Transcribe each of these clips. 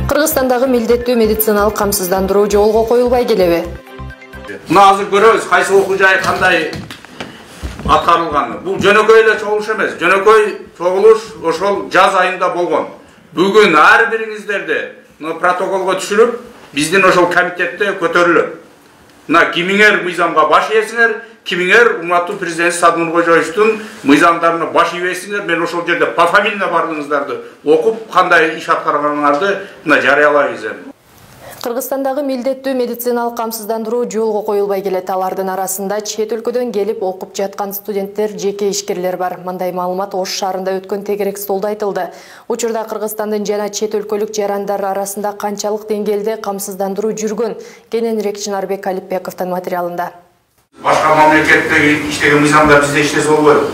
Кыргызстандагы милдеттүү медициналык камсыздандыруу жолго коюлбай келеби? Мына азыр көрөбүз кайсы окуу жай кандай аткарылганын. Бул жөнөкөй эле чогулуш эмес. Жөнөкөй чогулуш ошол жаз айында болгон. Бүгүн ар бириңиздерди протоколго түшүрүп, биздин ошол комитетте көтөрүлөт. Мына кимиңер мыйзамга баш ийесиңер, кимиңер урматтуу президент Садыр Нуркожоевичтин мыйзамдарына баш ийбейсиңер. Мен ошол жерде пофамильно бардыгыңыздарды окуп, кандай иш аткарганыңарды мына жарыялайбыз эми. Кыргызстандагы милдеттүү медициналык камсыздандыруу жолго коюлбай келет. Алардын арасында чет өлкөдөн келип окуп жаткан студенттер, жеке ишкерлер бар. Мындай маалымат Ош шаарында өткөн тегерек столдо айтылды. Учурда Кыргызстандын жана чет өлкөлүк жарандар арасында канчалык деңгээлде камсыздандыруу жүргөн? Кененирээк Чынарбек Алипбековдун материалында. Башка мамлекетте иштеген мыйзамдар бизде иштесе болбойбу?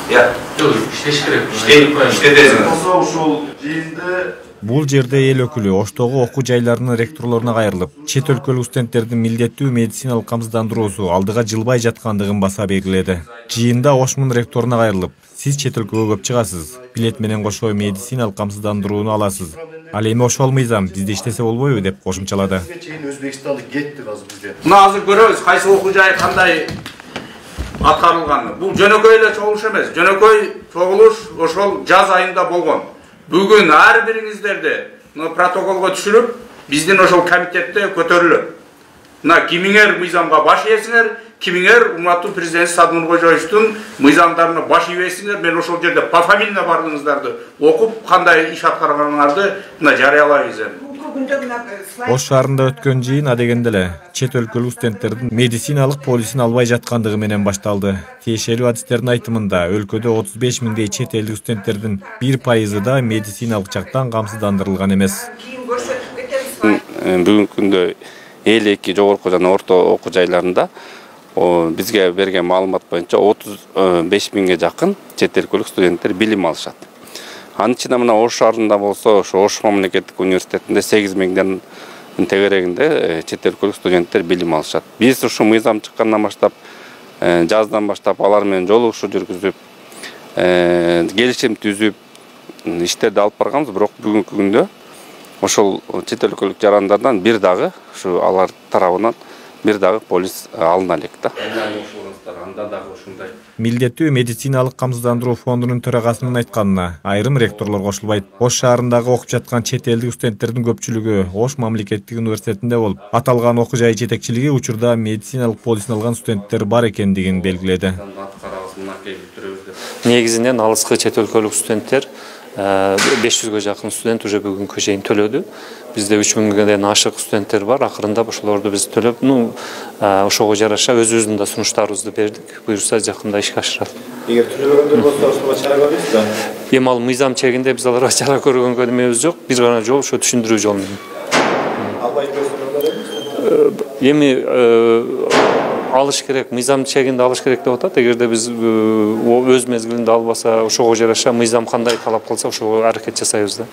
Жок, иштеш керек. Иштедесиңиз. Ошол жыйында Бул жерде эл өкүлү Оштогу окуу жайларынын ректорлоруна кайрылып, чет өлкөлүк студенттердин милдеттүү медициналык камсыздандыруусу алдыга жылбай жаткандыгын баса белгиледи. Жыйында Ошмун ректоруна кайрылып, сиз чет өлкөгө көп чыгасыз, билет менен кошо медициналык камсыздандырууну аласыз. Ал эми ошол мыйзам бизде иштесе болбойбу деп кошумчалады. Өзбекстандык кетти азыр бизде. Мына азыр көрөбүз кайсы окуу жай кандай аткарылганын. Бул жөнөкөй эле чогулуш эмес. Жөнөкөй чогулуш ошол жаз айында болгон. Бүгүн ар бириңиздерди протоколго түшүрүп, биздин ошол комитетте көтөрүлөт. Мына кимиңер мыйзамга баш ийесиңер, кимиңер урматтуу президент Садыр Нуркожоевичтин мыйзамдарына баш ийбейсиңер. Мен ошол жерде пофамильно бардыгыңыздарды окуп, кандай иш аткарганыңарды мына жарыялайбыз эми. Ош шаарында өткөн жыйын адегенде эле чет өлкөлүк студенттердин медициналык полисин албай жаткандыгы менен башталды. Тиешелүү адистердин айтымында өлкөдө 35 миңдей чет элдик студенттердин 1% да медициналык жактан камсыздандырылган эмес. Бүгүнкү күндө эл эки жогорку жана орто окуу жайларында бизге берген маалымат боюнча 35 миңге жакын чет өлкөлүк студенттер билим алышат. Анын ичинде мына Ош шаарында болсо, ошо Ош мамлекеттик университетинде 8 миңден тегерегинде чет өлкөлүк студенттер билим алышат. Биз ушу мыйзам чыккандан баштап, жаздан баштап алар менен жолугушуу жүргүзүп, келишим түзүп, иштерди алып барганбыз, бирок бүгүнкү күндө ошол чет өлкөлүк жарандардан бир дагы ушу алар тарабынан бир дагы полис алына элек да. Милдеттүү медициналык камсыздандыруу фондунун төрагасынын айтканына айрым ректорлор кошулбайт. Ош шаарындагы окуп жаткан чет элдик студенттердин көпчүлүгү Ош мамлекеттик университетинде болуп, аталган окуу жай жетекчилиги учурда медициналык полисин алган студенттер бар экендигин белгиледи. Негизинен алыскы чет өлкөлүк студенттер 500-гө жакын студент уже бүгүнкү чейин төлөдү. Бизде 3000-ден ашык студенттер бар. Акырындап ошолорду биз төлөп, ошого жараша өзүбүздүн да сунуштарыбызды бердик. Буюрса жакында ишке ашырат. Эгер төлөбөгөндөр болсо ошого чара көрөбүз да. Эми ал мыйзам чегинде биз аларга чара көргөнгө эмебиз жок. Бир гана жол ошо түшүндүрүү жол менен. Албай көрсөңөр эми алыш керек, мыйзам чегинде алыш керек деп атат. Эгерде биз өз мезгилинде албаса, ошого жараша мыйзам кандай талап кылса, ошого аракет жасайбыз да.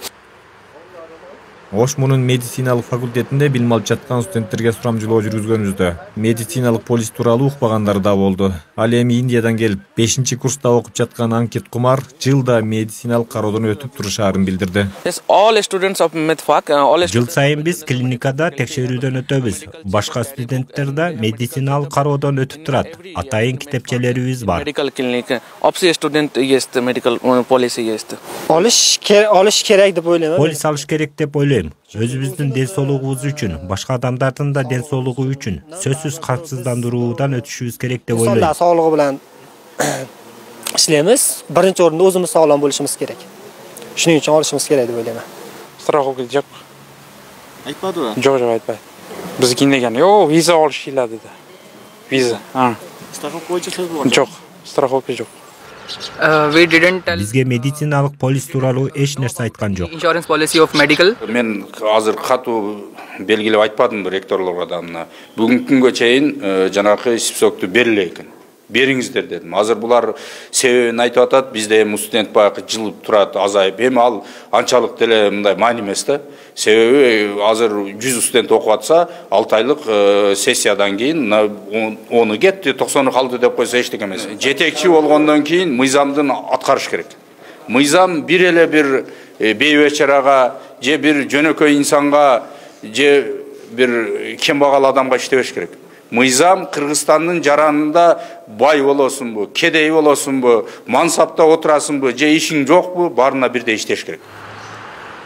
Ошмунун медициналык факультетинде билим алып жаткан студенттерге сурамжылоо жүргүзгөнүбүздө медициналык полис тууралуу укпагандар да болду. Ал эми Индиядан келип 5-курста окуп жаткан Анкит Кумар жылда медициналык кароодон өтүп турушаарын билдирди. Жыл сайын биз клиникада текшерүүдөн өтөбүз. Башка студенттер да медициналык кароодон өтүп турат. Атайын китепчелерибиз бар. Алыш керек деп ойлойм. Полис алыш керек деп ойлойм. Өзүбүздүн ден соолугубуз үчүн, башка адамдардын да ден соолугу үчүн сөзсүз камсыздандыруудан өтүшүбүз керек деп ойлойм. Сонда соолугу менен иштейбиз. Биринчи орунда өзүбүз салам болушубуз керек. Шуning үчүн алышыбыз керек деп ойлойм. Страховка жок. айтпадыбы? Жок, айтпайт. Биз кинеген, виза алыш келди да. Виза. Страховка боюнча сөз болгон. Жок, страховка жок. Бизге медициналык полис тууралуу эч нерсе айткан жок. Мен азыр катуу белгилеп айтпадым ректорлорго да. Бүгүнкү күнгө чейин жанакы списокту бериле экен. Бериңиздер дедим. Азыр булар себебин айтып атат. Бизде эми студент баягы жылып турат, азайып. Эми ал анчалык деле мындай маани эмес да. Себеби азыр 100 студент окуп атса, 6 айлык сессиядан кийин 10 кетти, 90 калды деп койсо эчтеке эмес. Жетекчи болгондон кийин мыйзамдын аткарыш керек. Мыйзам бир эле бир бейбечарага же бир жөнөкөй инсанга же бир кембагал адамга иштебеш керек. Мыйзам Кыргызстандын жаранында бай болосунбу, кедей болосунбу, мансапта отурасыңбы, же ишиң жокпу, баарына бирдей иштеш керек.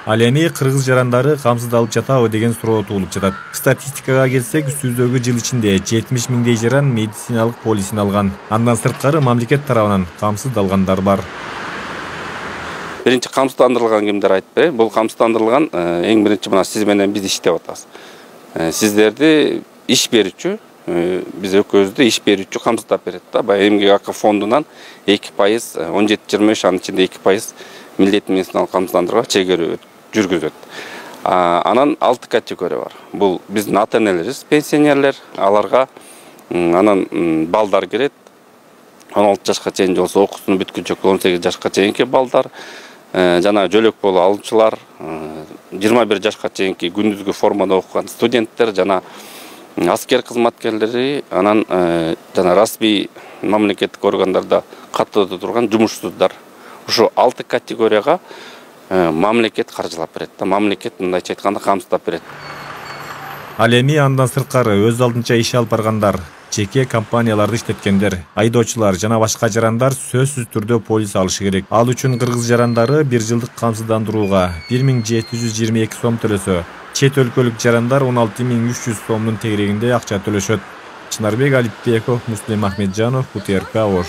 Ал эми кыргыз жарандары камсыздалып жатабы деген суроо туулуп жатат. Статистикага келсек, үстүбүздөгү жыл ичинде 70 миңдей жаран медициналык полисин алган. Андан сырткары мамлекет тарабынан камсыздалгандар бар. Биринчи камсыздандырылган кимдер айтты? Бул камсыздандырылган эң биринчи мына сиз менен биз иштеп атабыз. Сиздерди иш берүүчү, биз экөөбүздү иш берүүчү камсыздап берет да. Баягы эмгек акы фондунан 2%, 17-23 анын ичинде 2% милдеттүү медициналык камсыздандырууга чегерүү жүргүзөт. Анан 6 категория бар. Бул биздин ата-энелерибиз, пенсионерлер, аларга анан балдар кирет. 16 жашка чейин болсо окуусун бүткүнчө 18 жашка чейинки балдар, жана жөлөк болуу алуучулар, 21 жашка чейинки күндүзгү формада окуган студенттер, жана аскер кызматкерлери, анан жана расмий мамлекеттик органдарда каттоодо турган жумушсуздар. Ушу 6 категорияга мамлекет каржылап берет да, мамлекет мындайча айтканда камсыздап берет. Ал эми андан сырткары өз алдынча иш алып баргандар, жеке компанияларды иштеткендер, айдоочулар жана башка жарандар сөзсүз түрдө полис алышы керек. Ал үчүн кыргыз жарандары 1 жылдык камсыздандырууга 1722 сом төлөсө, чет өлкөлүк жарандар 16300 сомдун тегерегинде акча төлөшөт. Чынарбек Алипбеков, Муслим Ахмеджанов, УТРК Ош.